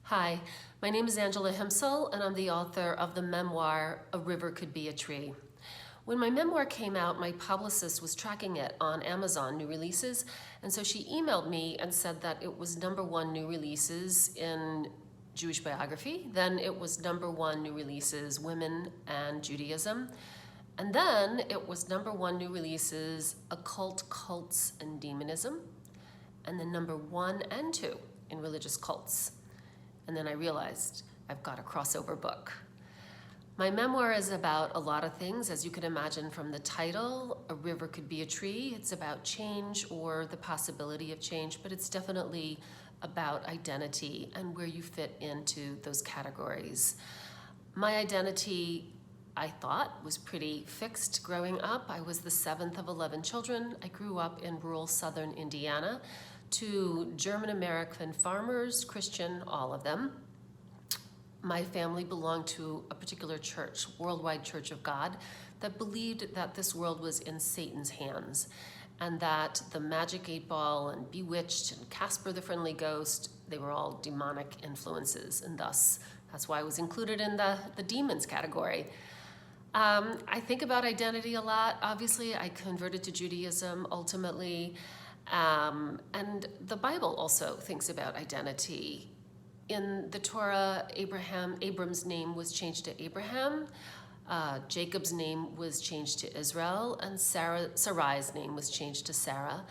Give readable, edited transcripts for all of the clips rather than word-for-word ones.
Hi, my name is Angela Himsel, and I'm the author of the memoir, A River Could Be a Tree. When my memoir came out, my publicist was tracking it on Amazon new releases, and so she emailed me and said that it was #1 new releases in Jewish biography, then it was #1 new releases Women and Judaism, and then it was #1 new releases Occult Cults and Demonism, and then #1 and 2 in Religious Cults. And then I realized I've got a crossover book. My memoir is about a lot of things, as you can imagine from the title. A river could be a tree. It's about change or the possibility of change, but it's definitely about identity and where you fit into those categories. My identity, I thought, was pretty fixed growing up. I was the 7th of 11 children. I grew up in rural southern Indiana to German-American farmers, Christian, all of them. My family belonged to a particular church, Worldwide Church of God, that believed that this world was in Satan's hands and that the Magic 8 Ball and Bewitched and Casper the Friendly Ghost, they were all demonic influences, and thus that's why I was included in the demons category. I think about identity a lot. Obviously, I converted to Judaism ultimately. And the Bible also thinks about identity. In the Torah, Abram's name was changed to Abraham, Jacob's name was changed to Israel, and Sarai's name was changed to Sarah.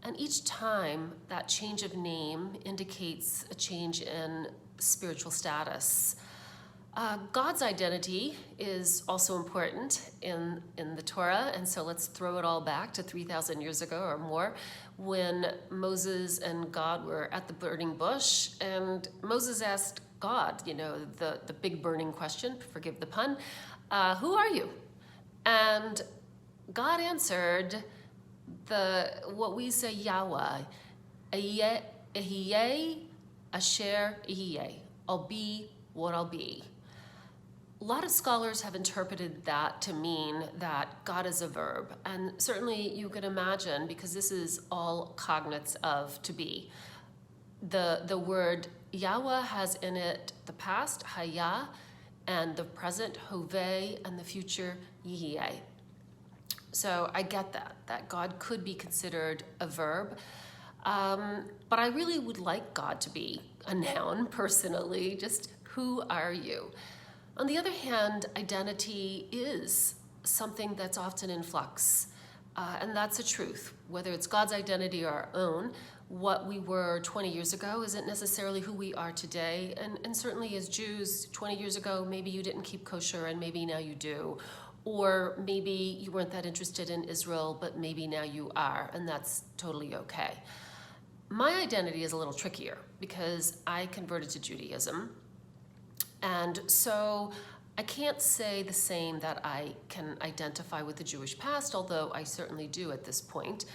And each time that change of name indicates a change in spiritual status. God's identity is also important in the Torah, and so let's throw it all back to 3,000 years ago or more, when Moses and God were at the burning bush, and Moses asked God, the big burning question, forgive the pun, who are you? And God answered what we say Yahweh, Ehyeh Asher Ehyeh, I'll be what I'll be. A lot of scholars have interpreted that to mean that God is a verb, and certainly you can imagine, because this is all cognates of to be. The word Yahweh has in it the past, Hayah, and the present, Hoveh, and the future, Yihyeh. So I get that God could be considered a verb, but I really would like God to be a noun personally, just who are you? On the other hand, identity is something that's often in flux, and that's a truth. Whether it's God's identity or our own, what we were 20 years ago isn't necessarily who we are today, and certainly as Jews 20 years ago, maybe you didn't keep kosher and maybe now you do, or maybe you weren't that interested in Israel, but maybe now you are, and that's totally okay. My identity is a little trickier because I converted to Judaism. And so I can't say the same that I can identify with the Jewish past, although I certainly do at this point.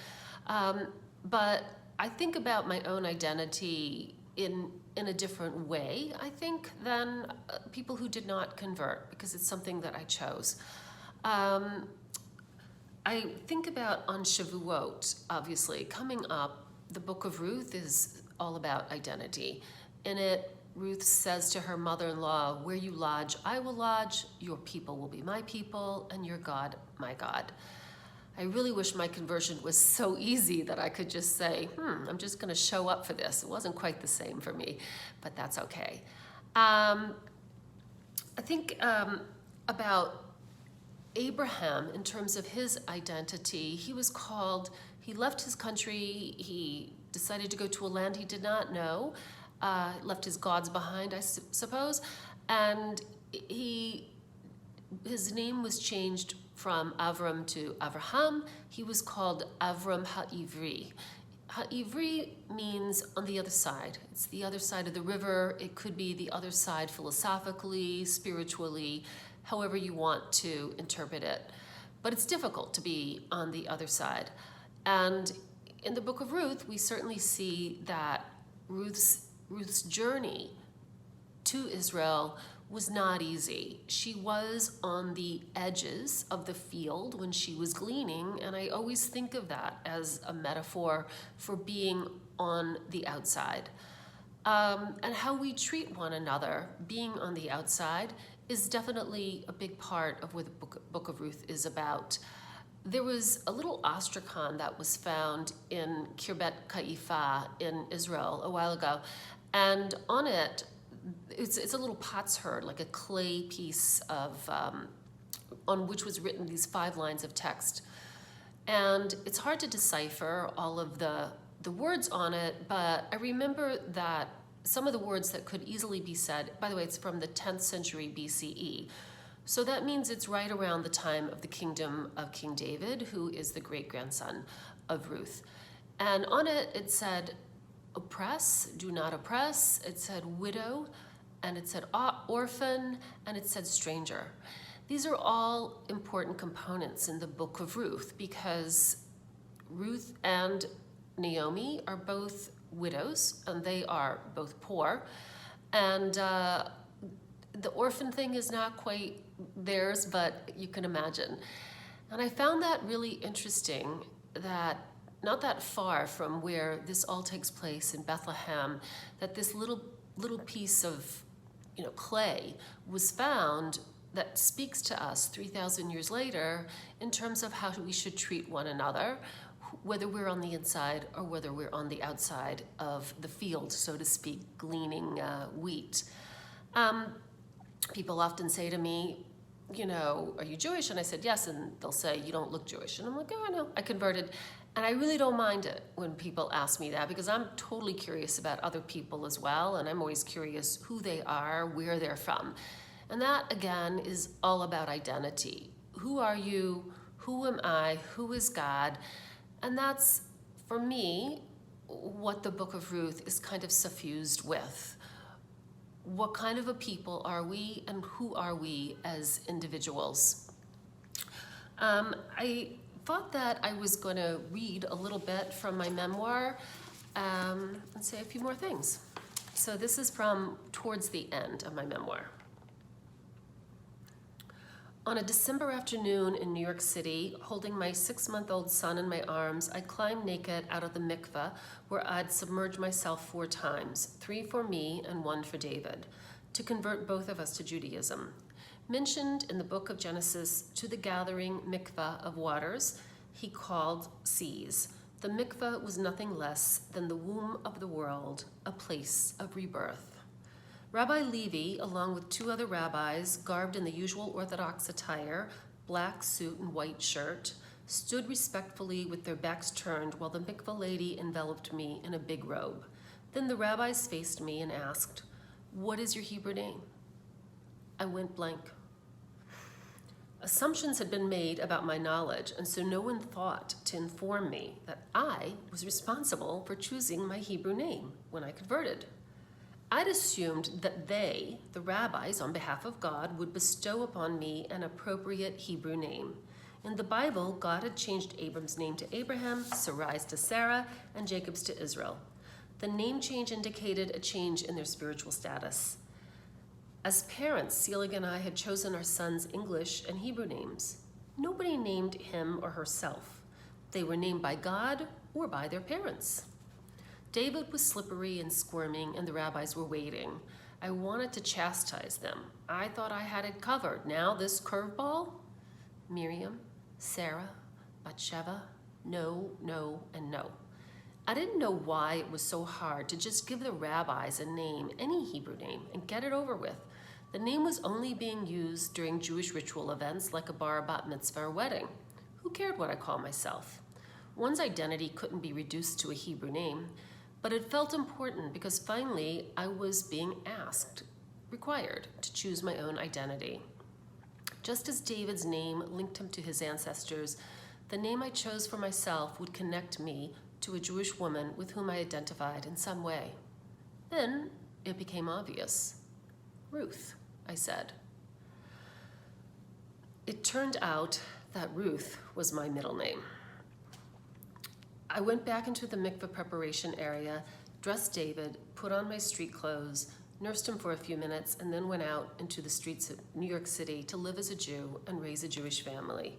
But I think about my own identity in a different way, I think, than people who did not convert, because it's something that I chose. I think about on Shavuot, obviously, coming up, the book of Ruth is all about identity. In it, Ruth says to her mother-in-law, where you lodge, I will lodge, your people will be my people, and your God, my God. I really wish my conversion was so easy that I could just say, I'm just gonna show up for this. It wasn't quite the same for me, but that's okay. I think about Abraham in terms of his identity. He was called, he left his country, he decided to go to a land he did not know, left his gods behind, I suppose, and his name was changed from Avram to Avraham. He was called Avram HaIvri. HaIvri means on the other side. It's the other side of the river. It could be the other side philosophically, spiritually, however you want to interpret it. But it's difficult to be on the other side. And in the book of Ruth, we certainly see that Ruth's journey to Israel was not easy. She was on the edges of the field when she was gleaning, and I always think of that as a metaphor for being on the outside. And how we treat one another, being on the outside, is definitely a big part of what the Book of Ruth is about. There was a little ostracon that was found in Kirbet Kaifa in Israel a while ago, and on it, it's a little potsherd, like a clay piece of, on which was written these 5 lines of text. And it's hard to decipher all of the words on it, but I remember that some of the words that could easily be said, by the way, it's from the 10th century BCE. So that means it's right around the time of the kingdom of King David, who is the great-grandson of Ruth. And on it, it said, oppress, do not oppress. It said widow, and it said orphan, and it said stranger. These are all important components in the Book of Ruth because Ruth and Naomi are both widows, and they are both poor. And the orphan thing is not quite theirs, but you can imagine. And I found that really interesting that not that far from where this all takes place in Bethlehem, that this little piece of clay was found that speaks to us 3,000 years later in terms of how we should treat one another, whether we're on the inside or whether we're on the outside of the field, so to speak, gleaning wheat. People often say to me, are you Jewish? And I said, yes. And they'll say, you don't look Jewish. And I'm like, oh, I know, I converted. And I really don't mind it when people ask me that because I'm totally curious about other people as well. And I'm always curious who they are, where they're from. And that, again, is all about identity. Who are you? Who am I? Who is God? And that's, for me, what the Book of Ruth is kind of suffused with. What kind of a people are we, and who are we as individuals? I thought that I was going to read a little bit from my memoir and say a few more things. So this is from towards the end of my memoir. On a December afternoon in New York City, holding my 6-month-old son in my arms, I climbed naked out of the mikveh where I'd submerged myself 4 times, 3 for me and 1 for David, to convert both of us to Judaism. Mentioned in the book of Genesis, to the gathering mikveh of waters, he called seas. The mikveh was nothing less than the womb of the world, a place of rebirth. Rabbi Levi, along with 2 other rabbis, garbed in the usual Orthodox attire, black suit and white shirt, stood respectfully with their backs turned while the mikveh lady enveloped me in a big robe. Then the rabbis faced me and asked, "What is your Hebrew name?" I went blank. Assumptions had been made about my knowledge, and so no one thought to inform me that I was responsible for choosing my Hebrew name when I converted. I'd assumed that they, the rabbis, on behalf of God, would bestow upon me an appropriate Hebrew name. In the Bible, God had changed Abram's name to Abraham, Sarai's to Sarah, and Jacob's to Israel. The name change indicated a change in their spiritual status. As parents, Selig and I had chosen our sons' English and Hebrew names. Nobody named him or herself. They were named by God or by their parents. David was slippery and squirming, and the rabbis were waiting. I wanted to chastise them. I thought I had it covered. Now this curveball? Miriam, Sarah, Bathsheba, no, no, and no. I didn't know why it was so hard to just give the rabbis a name, any Hebrew name, and get it over with. The name was only being used during Jewish ritual events like a bar, bat mitzvah, or wedding. Who cared what I called myself? One's identity couldn't be reduced to a Hebrew name, but it felt important because finally I was being required to choose my own identity. Just as David's name linked him to his ancestors, the name I chose for myself would connect me to a Jewish woman with whom I identified in some way. Then it became obvious. Ruth, I said. It turned out that Ruth was my middle name. I went back into the mikveh preparation area, dressed David, put on my street clothes, nursed him for a few minutes, and then went out into the streets of New York City to live as a Jew and raise a Jewish family.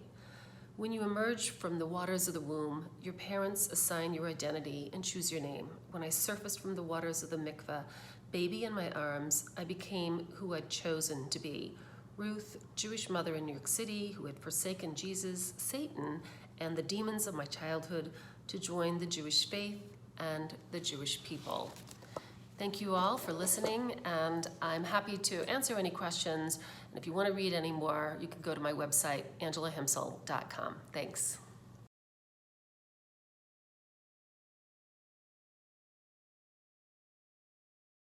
When you emerge from the waters of the womb, your parents assign your identity and choose your name. When I surfaced from the waters of the mikveh, baby in my arms, I became who I'd chosen to be. Ruth, Jewish mother in New York City who had forsaken Jesus, Satan, and the demons of my childhood to join the Jewish faith and the Jewish people. Thank you all for listening, and I'm happy to answer any questions. And if you want to read any more, you can go to my website, angelahimsel.com. Thanks.